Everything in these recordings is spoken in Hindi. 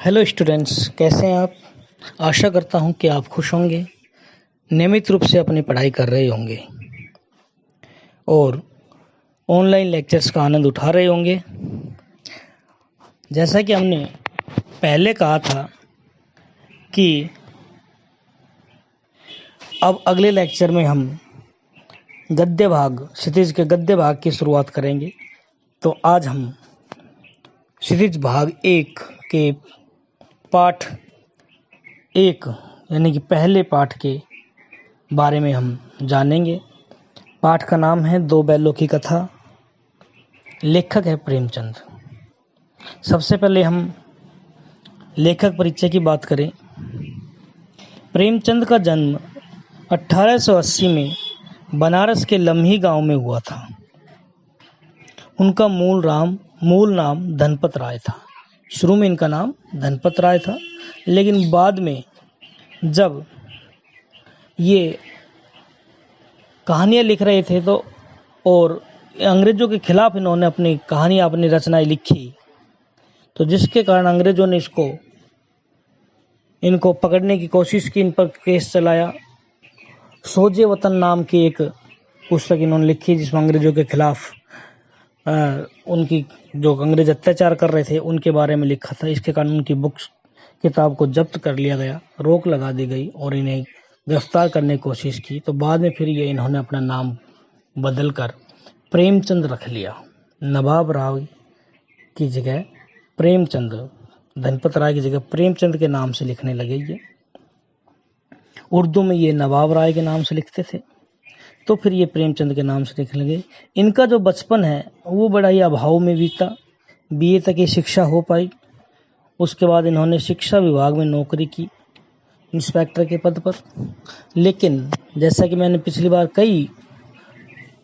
हेलो स्टूडेंट्स, कैसे हैं आप। आशा करता हूं कि आप खुश होंगे, नियमित रूप से अपनी पढ़ाई कर रहे होंगे और ऑनलाइन लेक्चर्स का आनंद उठा रहे होंगे। जैसा कि हमने पहले कहा था कि अब अगले लेक्चर में हम गद्य भाग क्षितिज के गद्य भाग की शुरुआत करेंगे। तो आज हम क्षितिज भाग 1 के पाठ 1 यानी कि पहले पाठ के बारे में हम जानेंगे। पाठ का नाम है दो बैलों की कथा। लेखक है प्रेमचंद। सबसे पहले हम लेखक परिचय की बात करें। प्रेमचंद का जन्म 1880 में बनारस के लम्ही गांव में हुआ था। उनका मूल नाम धनपत राय था। शुरू में इनका नाम धनपत राय था, लेकिन बाद में जब ये कहानियाँ लिख रहे थे तो और अंग्रेजों के खिलाफ इन्होंने अपनी कहानियाँ अपनी रचनाएं लिखी, तो जिसके कारण अंग्रेजों ने इनको पकड़ने की कोशिश की, इन पर केस चलाया। सोजे वतन नाम की एक पुस्तक इन्होंने लिखी जिसमें अंग्रेजों के खिलाफ उनकी जो अंग्रेज अत्याचार कर रहे थे उनके बारे में लिखा था। इसके कारण उनकी बुक्स किताब को जब्त कर लिया गया, रोक लगा दी गई और इन्हें गिरफ्तार करने की कोशिश की। तो बाद में फिर ये इन्होंने अपना नाम बदलकर प्रेमचंद रख लिया। नवाब राव की जगह प्रेमचंद, धनपत राय की जगह प्रेमचंद के नाम से लिखने लगे। ये उर्दू में ये नवाब राय के नाम से लिखते थे, तो फिर ये प्रेमचंद के नाम से लिखने लगे। इनका जो बचपन है वो बड़ा ही अभाव में बीता। बीए तक की शिक्षा हो पाई, उसके बाद इन्होंने शिक्षा विभाग में नौकरी की, इंस्पेक्टर के पद पर। लेकिन जैसा कि मैंने पिछली बार कई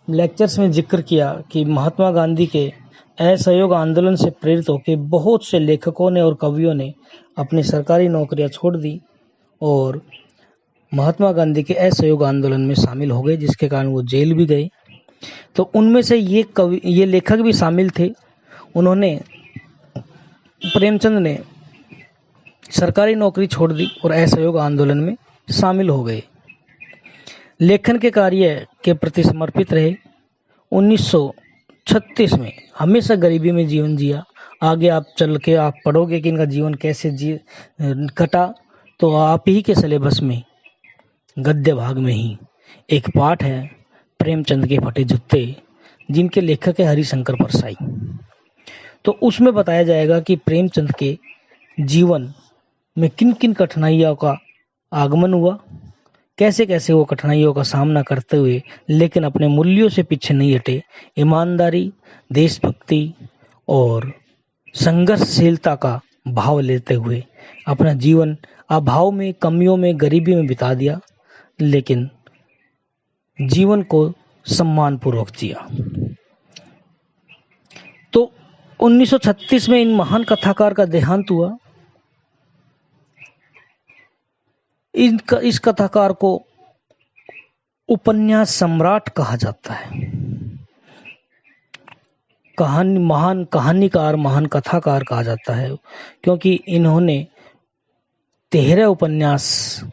लेक्चर्स में जिक्र किया कि महात्मा गांधी के असहयोग आंदोलन से प्रेरित होकर बहुत से लेखकों ने और कवियों ने अपनी सरकारी नौकरियां छोड़ दी और महात्मा गांधी के असहयोग आंदोलन में शामिल हो गए, जिसके कारण वो जेल भी गए। तो उनमें से ये लेखक भी शामिल थे। प्रेमचंद ने सरकारी नौकरी छोड़ दी और असहयोग आंदोलन में शामिल हो गए। लेखन के कार्य के प्रति समर्पित रहे। 1936 में हमेशा गरीबी में जीवन जिया। आगे आप चल के आप पढ़ोगे कि इनका जीवन कैसे कटा, तो आप ही के सिलेबस में गद्य भाग में ही एक पाठ है प्रेमचंद के फटे जूते, जिनके लेखक है हरिशंकर परसाई। तो उसमें बताया जाएगा कि प्रेमचंद के जीवन में किन किन कठिनाइयों का आगमन हुआ, कैसे कैसे वो कठिनाइयों का सामना करते हुए लेकिन अपने मूल्यों से पीछे नहीं हटे। ईमानदारी, देशभक्ति और संघर्षशीलता का भाव लेते हुए अपना जीवन अभाव में, कमियों में, गरीबी में बिता दिया, लेकिन जीवन को सम्मानपूर्वक जिया। तो 1936 में इन महान कथाकार का देहांत हुआ। इस कथाकार को उपन्यास सम्राट कहा जाता है। महान कहानीकार, महान कथाकार कहा जाता है, क्योंकि इन्होंने 13 उपन्यास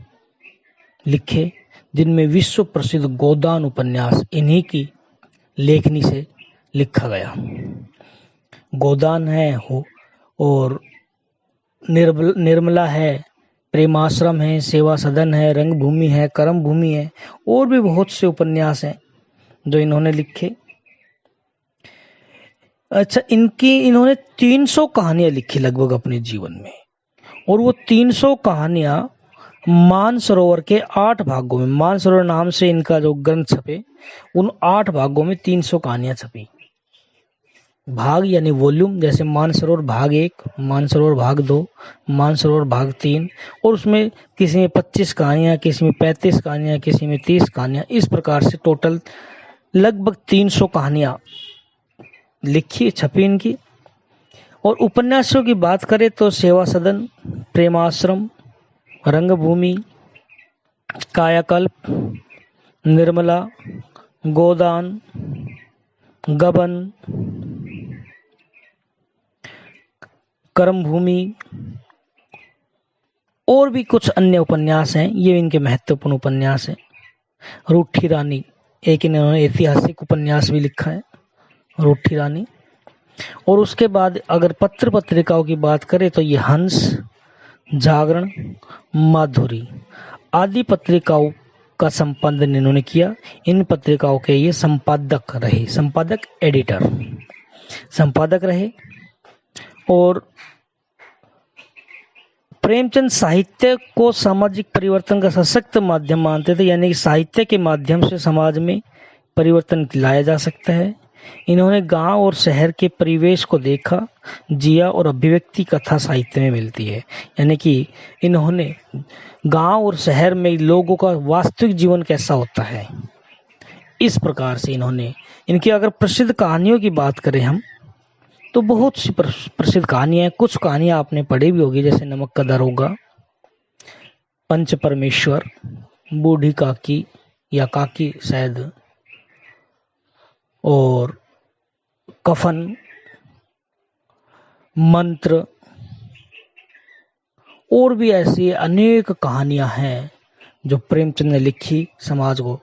लिखे, जिनमें विश्व प्रसिद्ध गोदान उपन्यास इन्हीं की लेखनी से लिखा गया। गोदान है और निर्मला है, प्रेमाश्रम है, सेवा सदन है, रंगभूमि है, कर्म भूमि है, और भी बहुत से उपन्यास हैं जो इन्होंने लिखे। अच्छा, इन्होंने 300 कहानियां लिखी लगभग अपने जीवन में, और वो 300 कहानियां मानसरोवर के 8 भागों में, मानसरोवर नाम से इनका जो ग्रंथ छपे, उन 8 भागों में 300 कहानियां छपी। भाग यानी वॉल्यूम, जैसे मानसरोवर भाग 1, मानसरोवर भाग 2, मानसरोवर भाग 3, और उसमें किसी में 25 कहानियां, किसी में 35 कहानियां, किसी में 30 कहानियां, इस प्रकार से टोटल लगभग 300 कहानियां लिखी, छपी इनकी। और उपन्यासों की बात करें तो सेवा सदन, प्रेमाश्रम, रंगभूमि, कायाकल्प, निर्मला, गोदान, गबन, कर्म भूमि, और भी कुछ अन्य उपन्यास हैं, ये इनके महत्वपूर्ण उपन्यास हैं। रूठी रानी, एक इन्होंने ऐतिहासिक उपन्यास भी लिखा है, रूठी रानी। और उसके बाद अगर पत्र पत्रिकाओं की बात करें तो ये हंस, जागरण, माधुरी आदि पत्रिकाओं का संपादन इन्होंने किया। इन पत्रिकाओं के ये संपादक रहे, संपादक एडिटर संपादक रहे। और प्रेमचंद साहित्य को सामाजिक परिवर्तन का सशक्त माध्यम मानते थे, यानी कि साहित्य के माध्यम से समाज में परिवर्तन लाया जा सकता है। इन्होंने गांव और शहर के परिवेश को देखा, जिया और अभिव्यक्ति कथा साहित्य में मिलती है। यानी कि इन्होंने गांव और शहर में लोगों का वास्तविक जीवन कैसा होता है, इस प्रकार से इन्होंने, इनकी अगर प्रसिद्ध कहानियों की बात करें हम तो बहुत सी प्रसिद्ध कहानियां हैं। कुछ कहानियां आपने पढ़ी भी होगी, जैसे नमक का दरोगा, पंच परमेश्वर, बूढ़ी काकी या काकी शायद, और कफन, मंत्र, और भी ऐसी अनेक कहानियां हैं जो प्रेमचंद ने लिखी समाज को।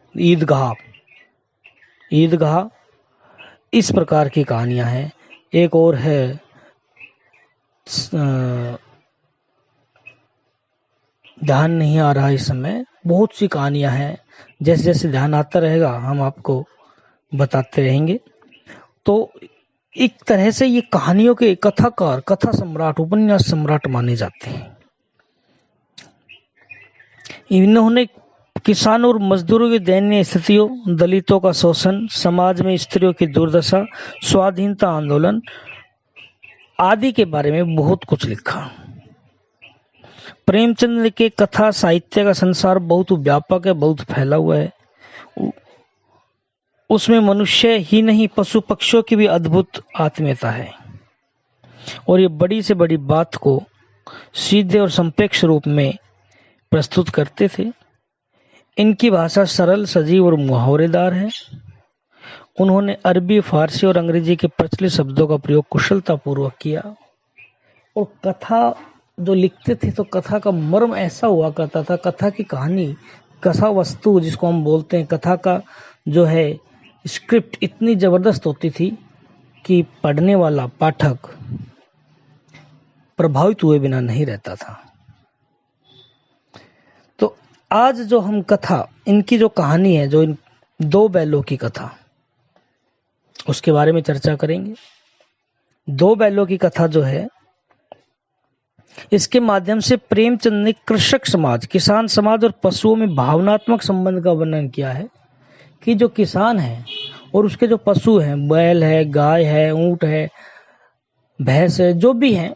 ईदगाह, इस प्रकार की कहानियां हैं। एक और है ध्यान नहीं आ रहा इस समय, बहुत सी कहानियां हैं, जैसे जैसे ध्यान आता रहेगा हम आपको बताते रहेंगे। तो एक तरह से ये कहानियों के कथाकार, कथा सम्राट, उपन्यास सम्राट माने जाते हैं। इन्होंने किसानों और मजदूरों की दयनीय स्थितियों, दलितों का शोषण, समाज में स्त्रियों की दुर्दशा, स्वाधीनता आंदोलन आदि के बारे में बहुत कुछ लिखा। प्रेमचंद के कथा साहित्य का संसार बहुत व्यापक है, बहुत फैला हुआ है। उसमें मनुष्य ही नहीं, पशु पक्षियों की भी अद्भुत आत्मीयता है। और ये बड़ी से बड़ी बात को सीधे और संपेक्ष रूप में प्रस्तुत करते थे। इनकी भाषा सरल, सजीव और मुहावरेदार है। उन्होंने अरबी, फारसी और अंग्रेजी के प्रचलित शब्दों का प्रयोग कुशलता पूर्वक किया। और कथा जो लिखते थे तो कथा का मर्म ऐसा हुआ करता था, कथा की कहानी, कथा वस्तु जिसको हम बोलते हैं, कथा का जो है स्क्रिप्ट इतनी जबरदस्त होती थी कि पढ़ने वाला पाठक प्रभावित हुए बिना नहीं रहता था। तो आज जो हम कथा, इनकी जो कहानी है, जो इन दो बैलों की कथा, उसके बारे में चर्चा करेंगे। दो बैलों की कथा जो है, इसके माध्यम से प्रेमचंद ने कृषक समाज, किसान समाज और पशुओं में भावनात्मक संबंध का वर्णन किया है कि जो किसान है और उसके जो पशु हैं, बैल है, गाय है, ऊंट है, भैंस है, जो भी हैं,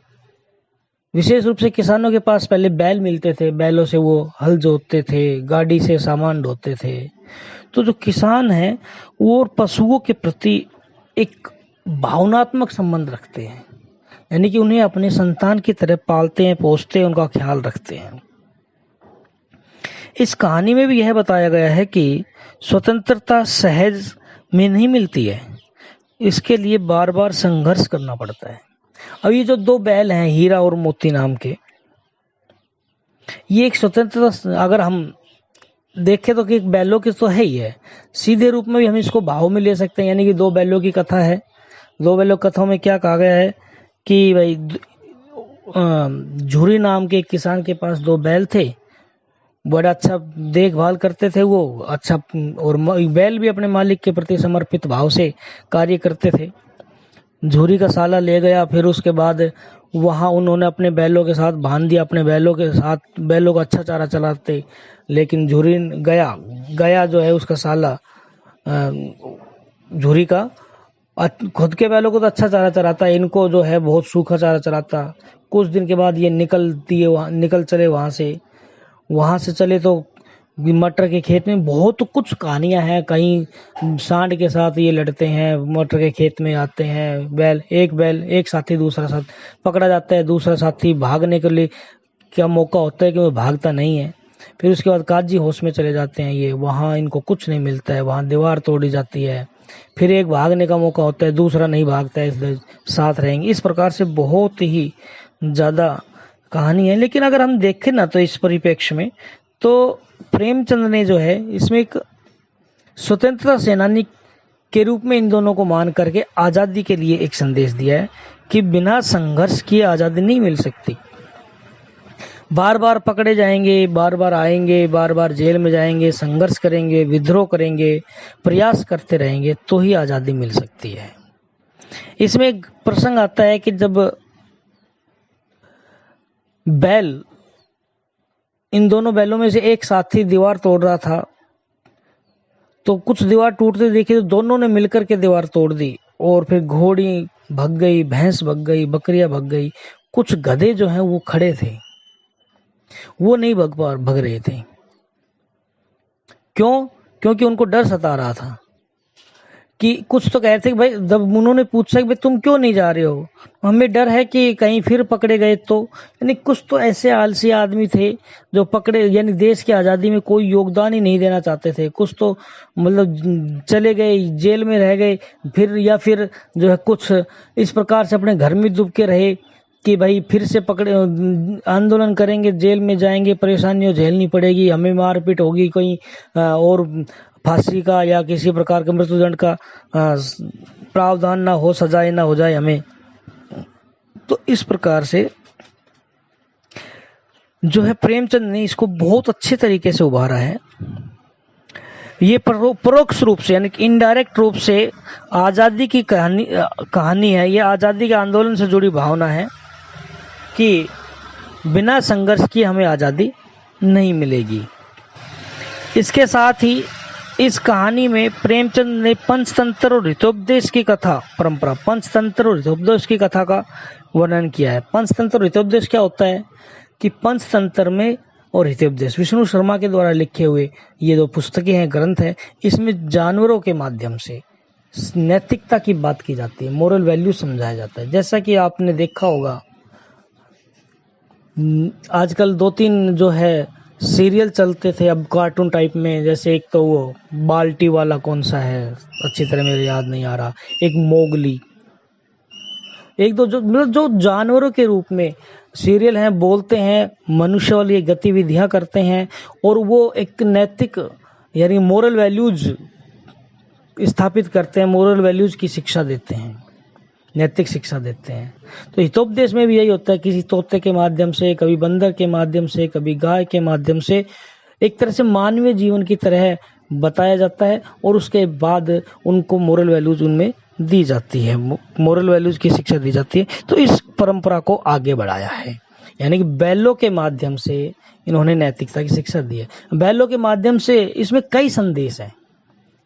विशेष रूप से किसानों के पास पहले बैल मिलते थे, बैलों से वो हल जोतते थे, गाड़ी से सामान ढोते थे। तो जो किसान है वो पशुओं के प्रति एक भावनात्मक संबंध रखते हैं, यानी कि उन्हें अपने संतान की तरह पालते हैं, पोसते हैं, उनका ख्याल रखते हैं। इस कहानी में भी यह बताया गया है कि स्वतंत्रता सहज में नहीं मिलती है, इसके लिए बार बार संघर्ष करना पड़ता है। अब ये जो दो बैल हैं, हीरा और मोती नाम के, ये एक स्वतंत्रता, अगर हम देखें तो कि एक बैलों की तो है ही है, सीधे रूप में भी हम इसको भाव में ले सकते हैं। यानी कि दो बैलों की कथा है। दो बैलों की कथाओं में क्या कहा गया है कि भाई झूरी नाम के एक किसान के पास दो बैल थे, बड़ा अच्छा देखभाल करते थे वो, अच्छा, और बैल भी अपने मालिक के प्रति समर्पित भाव से कार्य करते थे। झूरी का साला ले गया, फिर उसके बाद वहां उन्होंने अपने बैलों के साथ बांध दिया, अपने बैलों के साथ, बैलों का अच्छा चारा चलाते। लेकिन झूरी गया जो है उसका साला, झूरी का खुद के बैलों को तो अच्छा चारा चराता, इनको जो है बहुत सूखा चारा चराता। कुछ दिन के बाद ये निकल चले वहां से चले तो मटर के खेत में बहुत कुछ कहानियां हैं। कहीं सांड के साथ ये लड़ते हैं, मटर के खेत में आते हैं, बैल एक साथी दूसरा साथ पकड़ा जाता है, दूसरा साथी भागने के लिए क्या मौका होता है कि वो भागता नहीं है। फिर उसके बाद काजी होश में चले जाते हैं ये, वहां इनको कुछ नहीं मिलता है, वहां दीवार तोड़ी जाती है। फिर एक भागने का मौका होता है, दूसरा नहीं भागता है, इसलिए साथ रहेंगे। इस प्रकार से बहुत ही ज्यादा कहानी है। लेकिन अगर हम देखें ना तो इस परिप्रेक्ष्य में, तो प्रेमचंद ने जो है इसमें एक स्वतंत्रता सेनानी के रूप में इन दोनों को मान करके आजादी के लिए एक संदेश दिया है कि बिना संघर्ष किए आजादी नहीं मिल सकती। बार बार पकड़े जाएंगे, बार बार आएंगे, बार बार जेल में जाएंगे, संघर्ष करेंगे, विद्रोह करेंगे, प्रयास करते रहेंगे तो ही आजादी मिल सकती है। इसमें एक प्रसंग आता है कि जब बैल, इन दोनों बैलों में से एक साथी दीवार तोड़ रहा था, तो कुछ दीवार टूटते देखी तो दोनों ने मिलकर के दीवार तोड़ दी, और फिर घोड़ी भग गई, भैंस भग गई, बकरियां भग गई। कुछ गधे जो हैं वो खड़े थे, वो नहीं भग रहे थे। क्यों? क्योंकि उनको डर सता रहा था कि कुछ तो कहते थे कि भाई, जब उन्होंने पूछा कि भाई तुम क्यों नहीं जा रहे हो, हमें डर है कि कहीं फिर पकड़े गए तो। यानी कुछ तो ऐसे आलसी आदमी थे जो पकड़े, यानी देश की आज़ादी में कोई योगदान ही नहीं देना चाहते थे। कुछ तो मतलब चले गए, जेल में रह गए, फिर या फिर जो है कुछ इस प्रकार से अपने घर में डूब के रहे कि भाई फिर से पकड़े, आंदोलन करेंगे, जेल में जाएंगे, परेशानियों झेलनी पड़ेगी, हमें मारपीट होगी, कहीं और फांसी का या किसी प्रकार का मृत्युदंड का प्रावधान ना हो, सजाए ना हो जाए हमें। तो इस प्रकार से जो है प्रेमचंद ने इसको बहुत अच्छे तरीके से उभारा है। ये परोक्ष रूप से यानी कि इनडायरेक्ट रूप से आजादी की कहानी है। ये आजादी के आंदोलन से जुड़ी भावना है कि बिना संघर्ष किए हमें आजादी नहीं मिलेगी। इसके साथ ही इस कहानी में प्रेमचंद ने पंचतंत्र और हितोपदेश की कथा परंपरा, पंचतंत्र और हितोपदेश की कथा का वर्णन किया है। पंचतंत्र और हितोपदेश क्या होता है कि पंचतंत्र में और हितोपदेश विष्णु शर्मा के द्वारा लिखे हुए ये दो पुस्तकें हैं, ग्रंथ है। इसमें जानवरों के माध्यम से नैतिकता की बात की जाती है, मोरल वैल्यू समझाया जाता है। जैसा कि आपने देखा होगा आजकल 2-3 जो है सीरियल चलते थे अब कार्टून टाइप में, जैसे एक तो वो बाल्टी वाला कौन सा है, अच्छी तरह मेरे याद नहीं आ रहा, एक मोगली, एक दो जो मतलब जो जानवरों के रूप में सीरियल हैं, बोलते हैं, मनुष्य वाली गतिविधियां करते हैं, और वो एक नैतिक यानी मोरल वैल्यूज स्थापित करते हैं, मोरल वैल्यूज की शिक्षा देते हैं, नैतिक शिक्षा देते हैं। तो हितोपदेश में भी यही होता है, किसी तोते के माध्यम से, कभी बंदर के माध्यम से, कभी गाय के माध्यम से एक तरह से मानवीय जीवन की तरह बताया जाता है, और उसके बाद उनको मोरल वैल्यूज उनमें दी जाती है, मोरल वैल्यूज की शिक्षा दी जाती है। तो इस परंपरा को आगे बढ़ाया है, यानी कि बैलों के माध्यम से इन्होंने नैतिकता की शिक्षा दी है। बैलों के माध्यम से इसमें कई संदेश हैं।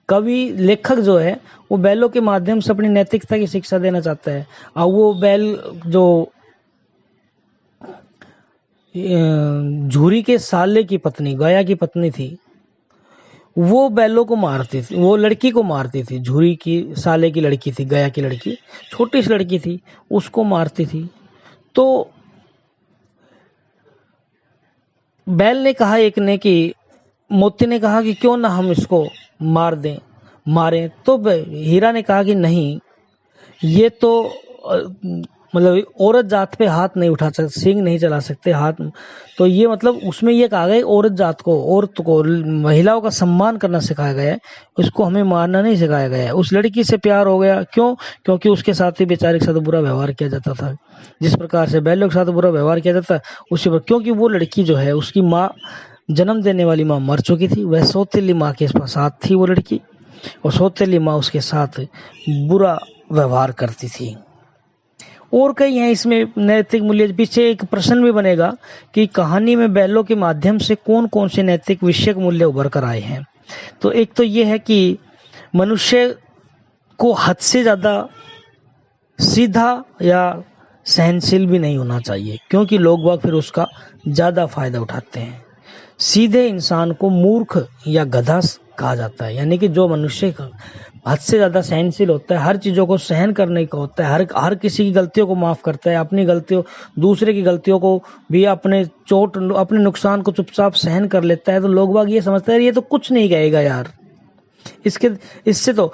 कवि लेखक जो है वो बैलों के माध्यम से अपनी नैतिकता की शिक्षा देना चाहता है। और वो बैल जो झूरी के साले की पत्नी, गया की पत्नी थी, वो बैलों को मारती थी, वो लड़की को मारती थी। झूरी की साले की लड़की थी, गया की लड़की, छोटी सी लड़की थी, उसको मारती थी। तो बैल ने कहा एक ने कि मोती ने कहा कि क्यों ना हम इसको मारें। तो हीरा ने कहा कि नहीं, ये तो मतलब औरत जात पे हाथ नहीं उठा सकते, सींग नहीं चला सकते हाथ। तो ये मतलब उसमें ये कहा गया औरत जात को, औरत को, महिलाओं का सम्मान करना सिखाया गया है, उसको हमें मारना नहीं सिखाया गया है। उस लड़की से प्यार हो गया, क्यों? क्योंकि उसके साथ ही बेचारे के साथ बुरा व्यवहार किया जाता था, जिस प्रकार से बैलों के साथ बुरा व्यवहार किया जाता है उसी पर। क्योंकि वो लड़की जो है, उसकी माँ, जन्म देने वाली माँ मर चुकी थी, वह सौतेली माँ के साथ थी वो लड़की, और सौतेली माँ उसके साथ बुरा व्यवहार करती थी। और कई हैं इसमें नैतिक मूल्य। पीछे एक प्रश्न भी बनेगा कि कहानी में बैलों के माध्यम से कौन कौन से नैतिक विषयक मूल्य उभर कर आए हैं। तो एक तो ये है कि मनुष्य को हद से ज्यादा सीधा या सहनशील भी नहीं होना चाहिए, क्योंकि लोग बाग फिर उसका ज्यादा फायदा उठाते हैं। सीधे इंसान को मूर्ख या गधा कहा जाता है, यानी कि जो मनुष्य हद से ज्यादा सहनशील होता है, हर चीजों को सहन करने का होता है, हर किसी की गलतियों को माफ करता है, अपनी गलतियों, दूसरे की गलतियों को भी, अपने नुकसान को चुपचाप सहन कर लेता है। तो लोग बाग ये समझते हैं ये तो कुछ नहीं कहेगा यार, इससे तो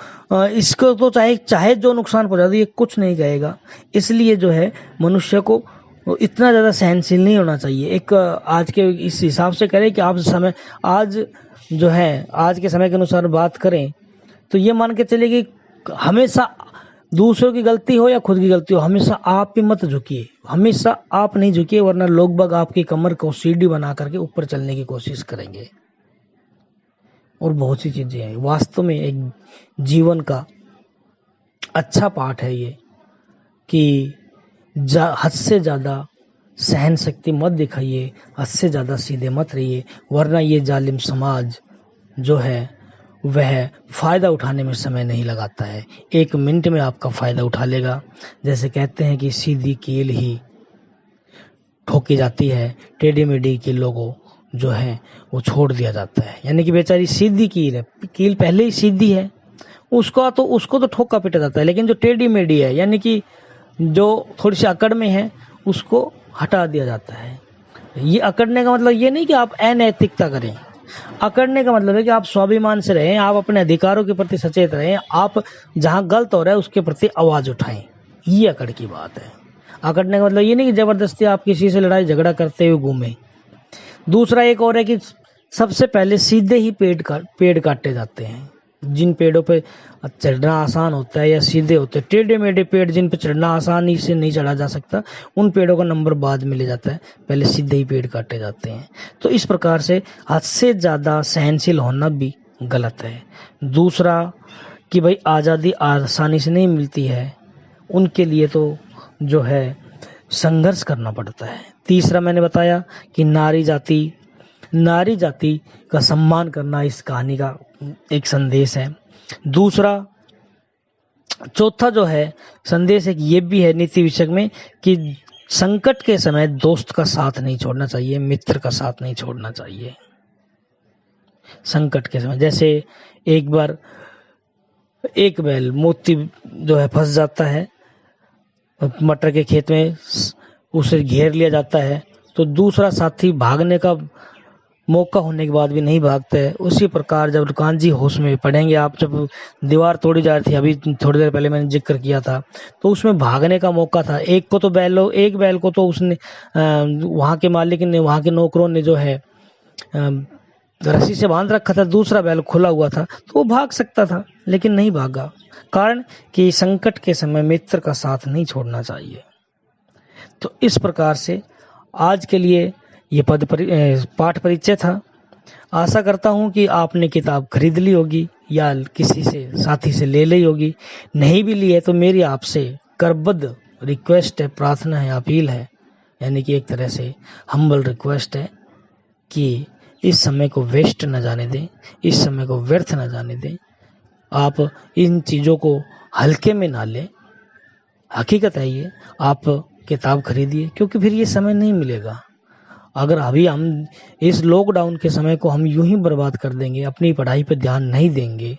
इसको तो चाहे जो नुकसान पहुंचा दे ये कुछ नहीं कहेगा। इसलिए जो है मनुष्य को वो इतना ज़्यादा सहनशील नहीं होना चाहिए। एक आज के इस हिसाब से करें कि आप समय आज जो है आज के समय के अनुसार बात करें तो ये मान के चलिए कि हमेशा दूसरों की गलती हो या खुद की गलती हो, हमेशा आप ही मत झुकिए, हमेशा आप नहीं झुकिए, वरना लोग बाग आपकी कमर को सीढ़ी बना करके ऊपर चलने की कोशिश करेंगे। और बहुत सी चीजें हैं, वास्तव में एक जीवन का अच्छा पाठ है ये कि हद से ज्यादा सहन शक्ति मत दिखाइए, हद से ज्यादा सीधे मत रहिए, वरना ये जालिम समाज जो है वह फायदा उठाने में समय नहीं लगाता है, 1 मिनट में आपका फायदा उठा लेगा। जैसे कहते हैं कि सीधी कील ही ठोकी जाती है, टेढ़ी मेढ़ी के लोगों जो है वो छोड़ दिया जाता है। यानी कि बेचारी सीधी कील है, कील पहले ही सीधी है, उसको तो ठोका पीटा जाता है, लेकिन जो टेढ़ी मेढ़ी है यानी कि जो थोड़ी सी अकड़ में है उसको हटा दिया जाता है। ये अकड़ने का मतलब ये नहीं कि आप अनैतिकता करें, अकड़ने का मतलब है कि आप स्वाभिमान से रहें, आप अपने अधिकारों के प्रति सचेत रहें, आप जहां गलत हो रहा है उसके प्रति आवाज उठाएं। ये अकड़ की बात है। अकड़ने का मतलब ये नहीं कि जबरदस्ती आप किसी से लड़ाई झगड़ा करते हुए घूमें। दूसरा एक और है कि सबसे पहले सीधे ही पेड़ काटे जाते हैं। जिन पेड़ों पे चढ़ना आसान होता है या सीधे होते हैं, टेढ़े मेढ़े पेड़ जिन पे चढ़ना आसानी से नहीं चढ़ा जा सकता, उन पेड़ों का नंबर बाद में ले जाता है, पहले सीधे ही पेड़ काटे जाते हैं। तो इस प्रकार से हद से ज्यादा सहनशील होना भी गलत है। दूसरा कि भाई आजादी आसानी से नहीं मिलती है, उनके लिए तो जो है संघर्ष करना पड़ता है। तीसरा मैंने बताया कि नारी जाति का सम्मान करना इस कहानी का एक संदेश है। चौथा जो है संदेश एक ये भी है नीति विषयक में कि संकट के समय दोस्त का साथ नहीं छोड़ना चाहिए, मित्र का साथ नहीं छोड़ना चाहिए। संकट के समय जैसे एक बार एक बैल मोती जो है फंस जाता है मटर के खेत में, उसे घेर लिया जाता है, तो दूसरा साथी भागने का मौका होने के बाद भी नहीं भागते है। उसी प्रकार जब कान्जी होश में पड़ेंगे, आप जब दीवार तोड़ी जा रही थी, अभी थोड़ी देर पहले मैंने जिक्र किया था, तो उसमें भागने का मौका था। एक बैल को तो उसने वहां के मालिक ने, वहां के नौकरों ने जो है रस्सी से बांध रखा था, दूसरा बैल खुला हुआ था, तो वो भाग सकता था लेकिन नहीं भागा। कारण कि संकट के समय मित्र का साथ नहीं छोड़ना चाहिए। तो इस प्रकार से आज के लिए ये पाठ परिचय था। आशा करता हूं कि आपने किताब खरीद ली होगी या किसी से साथी से ले ली होगी। नहीं भी ली है तो मेरी आपसे करबद्ध रिक्वेस्ट है, प्रार्थना है, अपील है, यानी कि एक तरह से हम्बल रिक्वेस्ट है कि इस समय को वेस्ट न जाने दें, इस समय को व्यर्थ न जाने दें। आप इन चीजों को हल्के में ना लें। हकीकत है ये, आप किताब खरीदिए, क्योंकि फिर ये समय नहीं मिलेगा। अगर अभी हम इस लॉकडाउन के समय को हम यूं ही बर्बाद कर देंगे, अपनी पढ़ाई पर ध्यान नहीं देंगे,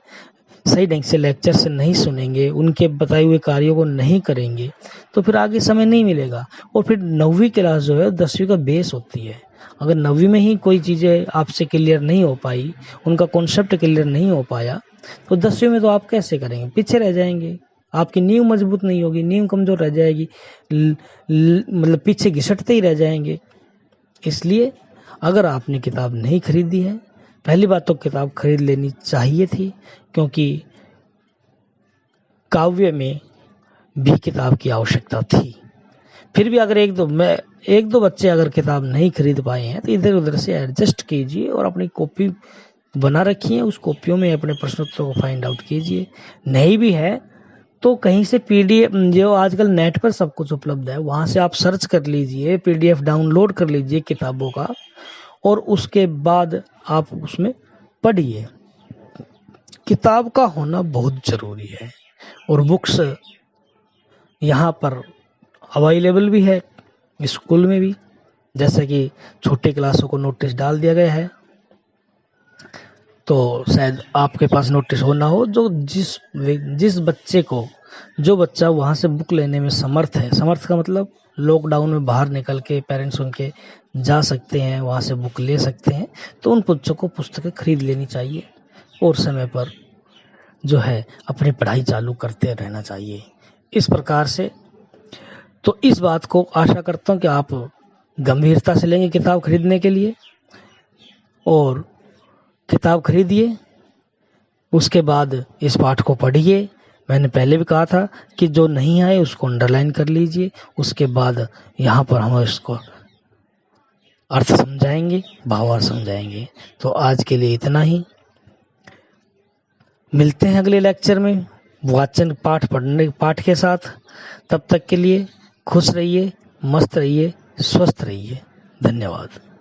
सही ढंग से लेक्चर से नहीं सुनेंगे, उनके बताए हुए कार्यों को नहीं करेंगे, तो फिर आगे समय नहीं मिलेगा। और फिर 9वीं क्लास जो है 10वीं का बेस होती है। अगर 9वीं में ही कोई चीजें आपसे क्लियर नहीं हो पाई, उनका कॉन्सेप्ट क्लियर नहीं हो पाया, तो 10वीं में तो आप कैसे करेंगे? पीछे रह जाएंगे, आपकी नींव मजबूत नहीं होगी, नींव कमजोर रह जाएगी, मतलब पीछे घिसटते ही रह जाएंगे। इसलिए अगर आपने किताब नहीं खरीदी है, पहली बात तो किताब खरीद लेनी चाहिए थी, क्योंकि काव्य में भी किताब की आवश्यकता थी। फिर भी अगर एक दो बच्चे अगर किताब नहीं खरीद पाए हैं तो इधर उधर से एडजस्ट कीजिए और अपनी कॉपी बना रखिए, उस कॉपियों में अपने प्रश्नोत्तर को फाइंड आउट कीजिए। नहीं भी है तो कहीं से पीडीएफ, जो आजकल नेट पर सब कुछ उपलब्ध है, वहां से आप सर्च कर लीजिए, पीडीएफ डाउनलोड कर लीजिए किताबों का, और उसके बाद आप उसमें पढ़िए। किताब का होना बहुत जरूरी है। और बुक्स यहाँ पर अवेलेबल भी है, स्कूल में भी, जैसे कि छोटे क्लासों को नोटिस डाल दिया गया है। तो शायद आपके पास नोटिस हो ना हो, जिस बच्चे को, जो बच्चा वहां से बुक लेने में समर्थ है, समर्थ का मतलब लॉकडाउन में बाहर निकल के पेरेंट्स उनके जा सकते हैं, वहां से बुक ले सकते हैं, तो उन बच्चों को पुस्तकें खरीद लेनी चाहिए और समय पर जो है अपनी पढ़ाई चालू करते रहना चाहिए। इस प्रकार से तो इस बात को आशा करता हूँ कि आप गंभीरता से लेंगे किताब खरीदने के लिए और किताब खरीदिए। उसके बाद इस पाठ को पढ़िए। मैंने पहले भी कहा था कि जो नहीं आए उसको अंडरलाइन कर लीजिए। उसके बाद यहाँ पर हम इसको अर्थ समझाएंगे, भावार्थ समझाएंगे। तो आज के लिए इतना ही। मिलते हैं अगले लेक्चर में वाचन पाठ के साथ। तब तक के लिए खुश रहिए, मस्त रहिए, स्वस्थ रहिए। धन्यवाद।